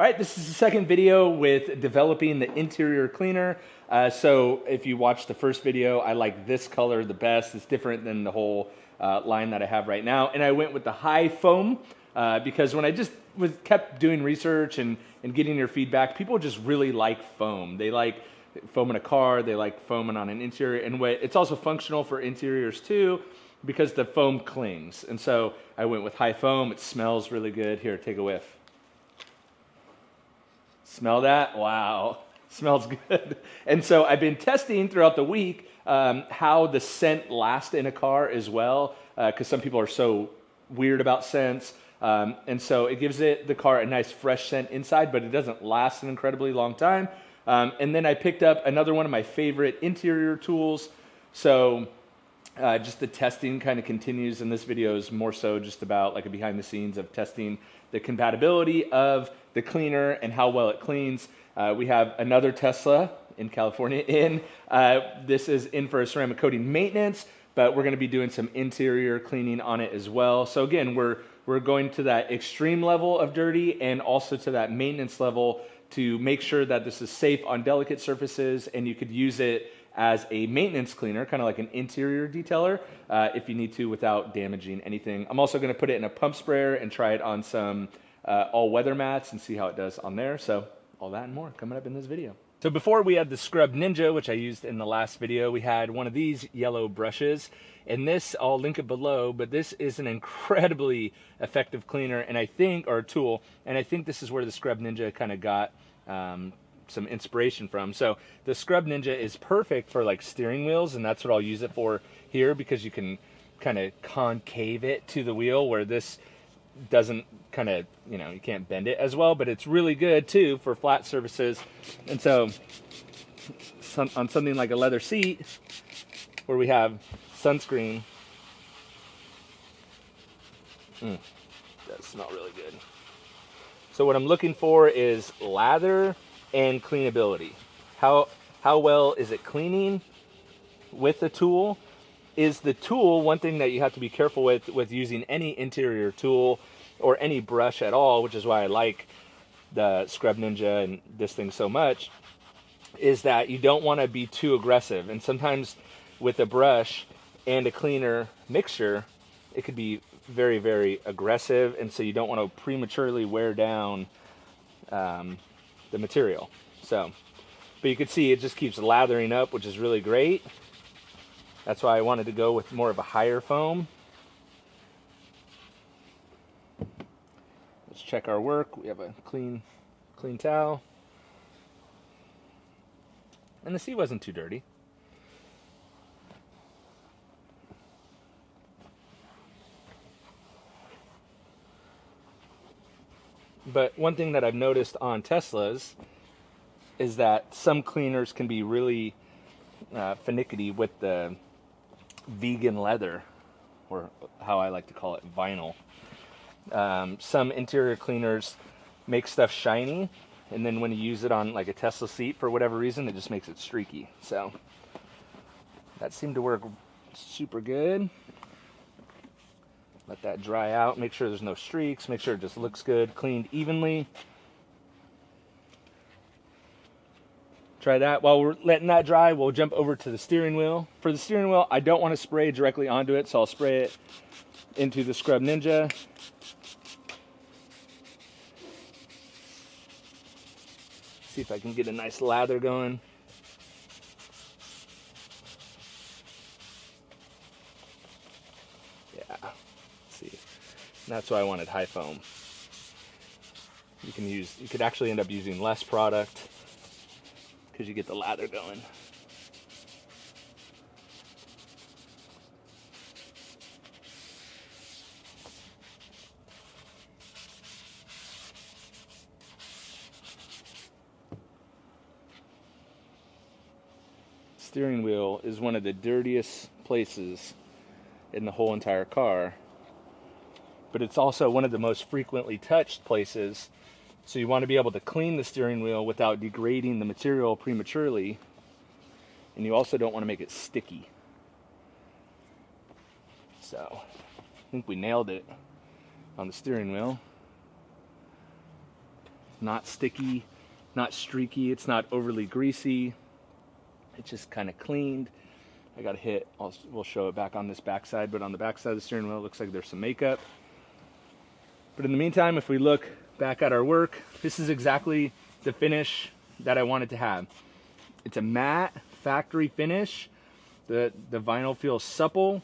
All right, this is the second video with developing the interior cleaner. So if you watched the first video, I like this color the best. It's different than the whole line that I have right now. And I went with the high foam because when I just kept doing research and getting your feedback, people just really like foam. They like foam in a car, they like foaming on an interior, and it's also functional for interiors too because the foam clings. And so I went with high foam. It smells really good. Here, take a whiff. Smell that? Wow, smells good. And so I've been testing throughout the week how the scent lasts in a car as well, because some people are so weird about scents. And so it gives the car a nice fresh scent inside, but it doesn't last an incredibly long time. And then I picked up another one of my favorite interior tools. So just the testing kind of continues, and this video is more so just about like a behind the scenes of testing the compatibility of the cleaner and how well it cleans. We have another Tesla in California in. This is in for a ceramic coating maintenance, but we're going to be doing some interior cleaning on it as well. So again, we're going to that extreme level of dirty and also to that maintenance level to make sure that this is safe on delicate surfaces, and you could use it as a maintenance cleaner, kind of like an interior detailer, if you need to without damaging anything. I'm also going to put it in a pump sprayer and try it on some all-weather mats and see how it does on there. So all that and more coming up in this video. So before we had the Scrub Ninja, which I used in the last video, we had one of these yellow brushes. And this, I'll link it below, but this is an incredibly effective cleaner, and I think, or tool, and I think this is where the Scrub Ninja kind of got some inspiration from. So the Scrub Ninja is perfect for like steering wheels, and that's what I'll use it for here, because you can kind of concave it to the wheel, where this doesn't kind of, you can't bend it as well, but it's really good too for flat surfaces. And so on something like a leather seat where we have sunscreen, does smell really good. So what I'm looking for is lather and cleanability. How well is it cleaning with the tool? Is the tool one thing that you have to be careful with using any interior tool or any brush at all, which is why I like the Scrub Ninja and this thing so much, is that you don't want to be too aggressive. And sometimes with a brush and a cleaner mixture, it could be very, very aggressive, and so you don't want to prematurely wear down the material. So, but you can see it just keeps lathering up, which is really great. That's why I wanted to go with more of a higher foam. Let's check our work. We have a clean towel. And the seat wasn't too dirty. But one thing that I've noticed on Teslas is that some cleaners can be really finicky with the vegan leather, or how I like to call it, vinyl. Some interior cleaners make stuff shiny, and then when you use it on like a Tesla seat, for whatever reason, it just makes it streaky. So that seemed to work super good. Let that dry out, make sure there's no streaks, make sure it just looks good, cleaned evenly. Try that. While we're letting that dry, we'll jump over to the steering wheel. For the steering wheel, I don't want to spray directly onto it, so I'll spray it into the Scrub Ninja. See if I can get a nice lather going. Yeah, see, and that's why I wanted high foam. You could actually end up using less product because you get the lather going. Steering wheel is one of the dirtiest places in the whole entire car, but it's also one of the most frequently touched places. So you want to be able to clean the steering wheel without degrading the material prematurely, and you also don't want to make it sticky. So I think we nailed it on the steering wheel. not sticky, not streaky. It's not overly greasy. It's just kind of cleaned. I got a hit. We'll show it back on this backside, but on the backside of the steering wheel, it looks like there's some makeup. But in the meantime, if we look back at our work, this is exactly the finish that I wanted to have. It's a matte factory finish. The vinyl feels supple.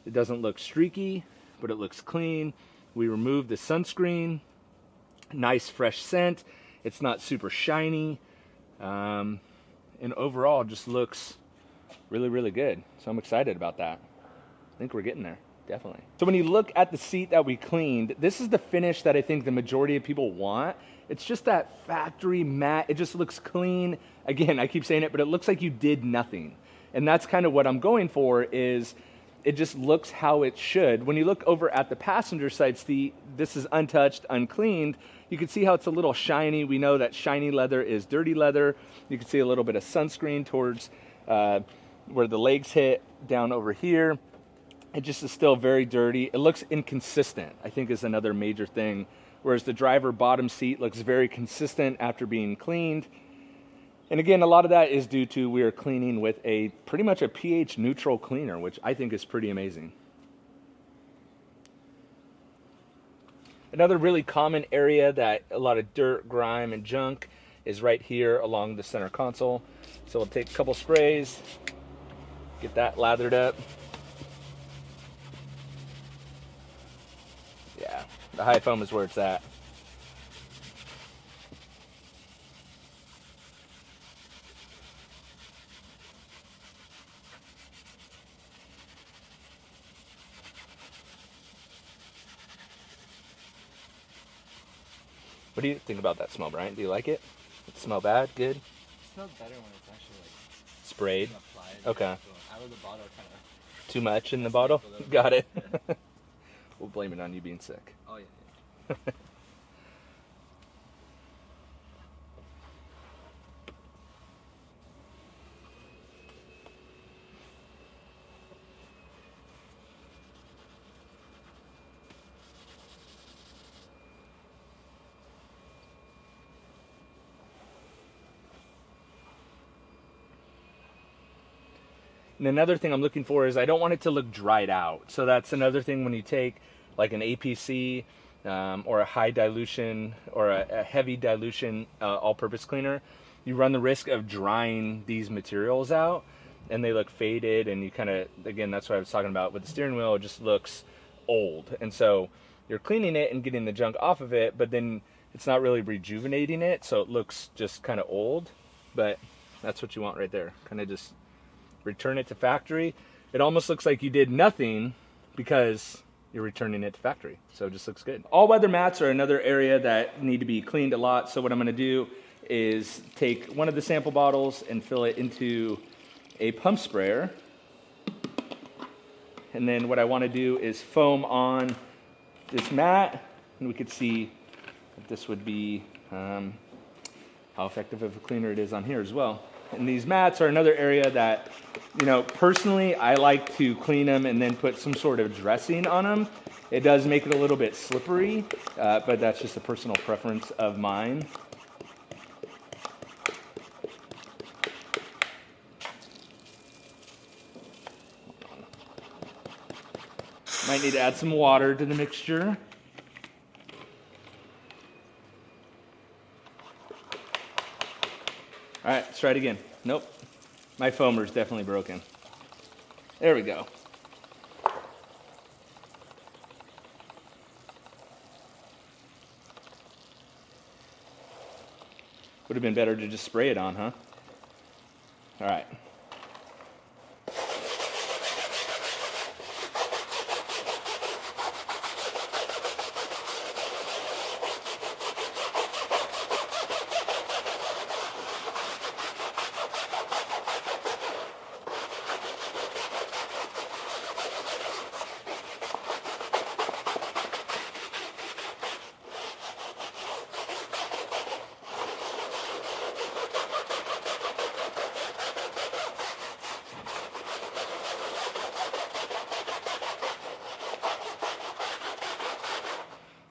It doesn't look streaky, but it looks clean. We removed the sunscreen. Nice fresh scent. It's not super shiny. And overall, just looks really, really good. So I'm excited about that. I think we're getting there, definitely. So when you look at the seat that we cleaned, this is the finish that I think the majority of people want. It's just that factory matte. It just looks clean. Again, I keep saying it, but it looks like you did nothing. And that's kind of what I'm going for, is it just looks how it should. When you look over at the passenger side seat, this is untouched, uncleaned. You can see how it's a little shiny. We know that shiny leather is dirty leather. You can see a little bit of sunscreen towards where the legs hit down over here. It just is still very dirty. It looks inconsistent, I think, is another major thing. Whereas the driver bottom seat looks very consistent after being cleaned. And again, a lot of that is due to we are cleaning with pretty much a pH neutral cleaner, which I think is pretty amazing. Another really common area that a lot of dirt, grime, and junk is right here along the center console. So we'll take a couple sprays, get that lathered up. Yeah, the high foam is where it's at. What do you think about that smell, Brian? Do you like it? Does it smell bad? Good? It smells better when it's actually like sprayed. Applied. Okay. So out of the bottle, kind of. Too much in the bottle? Got it. We'll blame it on you being sick. Oh yeah. And another thing I'm looking for is I don't want it to look dried out. So that's another thing when you take like an APC or a high dilution or a heavy dilution all-purpose cleaner, you run the risk of drying these materials out and they look faded, and you kind of, again, that's what I was talking about with the steering wheel, it just looks old. And so you're cleaning it and getting the junk off of it, but then it's not really rejuvenating it, so it looks just kind of old. But that's what you want right there, kind of just return it to factory. It almost looks like you did nothing because you're returning it to factory. So it just looks good. All-weather mats are another area that need to be cleaned a lot. So what I'm gonna do is take one of the sample bottles and fill it into a pump sprayer. And then what I wanna do is foam on this mat, and we could see that this would be how effective of a cleaner it is on here as well. And these mats are another area that, you know, personally, I like to clean them and then put some sort of dressing on them. It does make it a little bit slippery, but that's just a personal preference of mine. Might need to add some water to the mixture. All right, let's try it again. Nope, my foamer's definitely broken. There we go. Would have been better to just spray it on, huh? All right.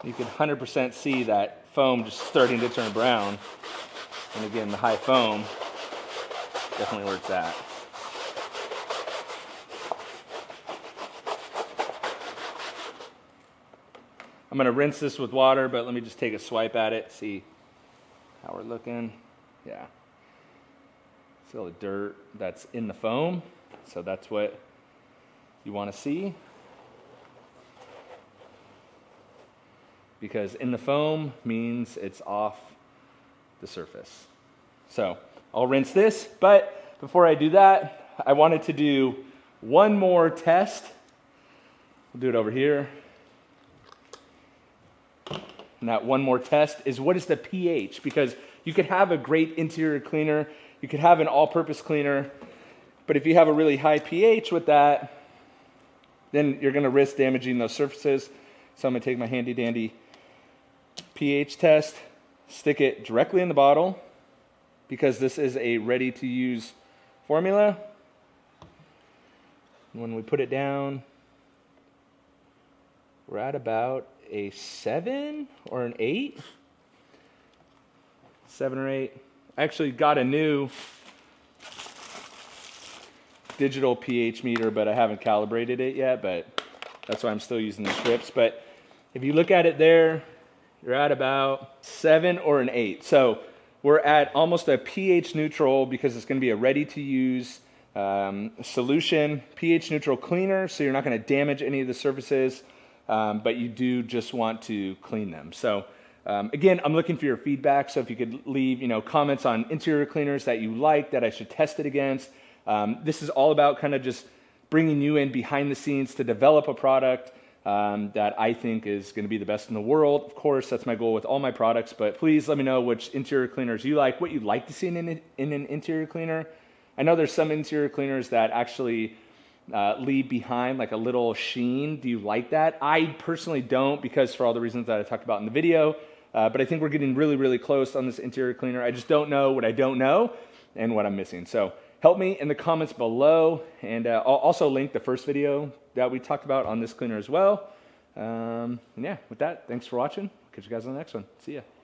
You can 100% see that foam just starting to turn brown. And again, the high foam, definitely where it's at. I'm gonna rinse this with water, but let me just take a swipe at it, see how we're looking. Yeah. See all the dirt that's in the foam. So that's what you wanna see. Because in the foam means it's off the surface. So I'll rinse this, but before I do that, I wanted to do one more test. We'll do it over here. And that one more test is, what is the pH? Because you could have a great interior cleaner, you could have an all-purpose cleaner, but if you have a really high pH with that, then you're gonna risk damaging those surfaces. So I'm gonna take my handy dandy pH test, stick it directly in the bottle, because this is a ready-to-use formula. When we put it down, we're at about a 7 or an 8. 7 or 8. I actually got a new digital pH meter, but I haven't calibrated it yet, but that's why I'm still using the strips. But if you look at it there, you're at about 7 or an 8. So we're at almost a pH neutral, because it's going to be a ready-to-use solution, pH neutral cleaner, so you're not going to damage any of the surfaces, but you do just want to clean them. So again, I'm looking for your feedback, so if you could leave comments on interior cleaners that you like, that I should test it against. This is all about kind of just bringing you in behind the scenes to develop a product that I think is going to be the best in the world. Of course, that's my goal with all my products, but please let me know which interior cleaners you like, what you'd like to see in an interior cleaner. I know there's some interior cleaners that actually leave behind like a little sheen. Do you like that? I personally don't, because for all the reasons that I talked about in the video, but I think we're getting really, really close on this interior cleaner. I just don't know what I don't know and what I'm missing. So help me in the comments below, and I'll also link the first video that we talked about on this cleaner as well. And yeah, with that, thanks for watching. Catch you guys on the next one. See ya.